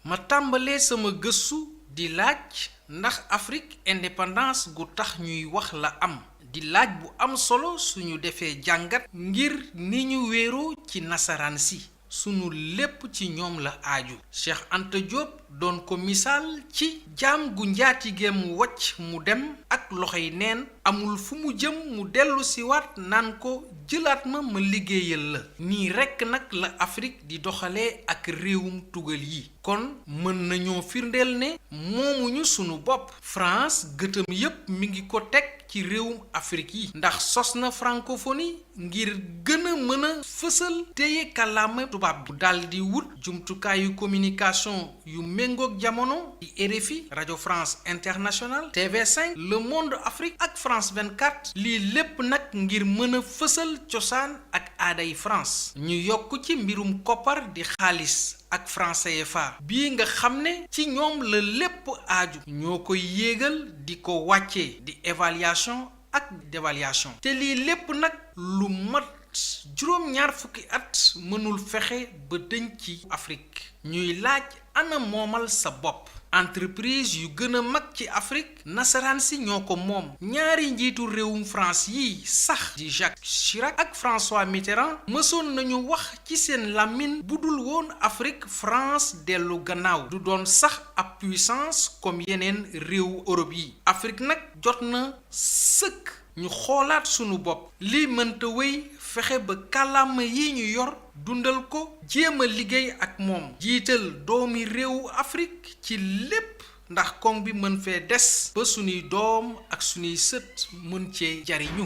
ma tàmbalee sama gëstu di laaj ndax Afrique indépendance gu tax ñuy wax la am di laaj bu am solo suñu defee jàngat ngir ni ñu wéeroo ci nasaraan si sunu lépp ci ñoom la aaju. Cheikh Anta Diop doon ko misaal ci jaam gu njaatigeem wacc mu dem ak loxoy neen amul fu mu jëm mu dellu si waat naan ko jëlaat ma liggéeyal la. nii rekk nag la Afrique di doxalee ak réewum tugal yi. kon mën nañoo firndeel ne moomuñu sunu bopp. France gëtëm yépp mi ngi ko teg ci réewum Afrique yi ndax sos na francophonie ngir gën a mën a fësal téye kàllaama tubaab bu daldi wut jumtukaayu communication yu méngoog jamono di RFI Radio France Internationale TV5 Le Monde Afrique ak France 24 lii lépp nag ngir mën a fësal cosaan ak aaday France ñu yokk ci mbirum koppar di xaalis ak franc CFA bii nga xam ne ci ñoom la lépp aaju ñoo koy yéegal di ko wàccee di évaluation ak dévaluation te lii lépp nag lu mat juróom-ñaar fukki at mënul fexe ba dëñ ci Afrique ñuy laaj ana moomal sa bopp. entreprise yu gën a mag ci Afrique nasaraan si ñoo ko moom. ñaari njiitu réewum France yi sax di Jacques Chirac ak François Mitterrand mësoon nañu wax ci seen làmmiñ bu dul woon Afrique France dellu gannaaw du doon sax ab puissance comme yeneen réewu Europe yi. Afrique nag jot na sëkk ñu xoolaat sunu bopp. lii mënta wéy fexe ba kàllaama yi ñu yor dundal ko jéem a liggéey ak moom jiital doomi réewu Afrique ci lépp ndax koŋ bi mën fee des ba sunuy doom ak sunuy sët mën cee jariñu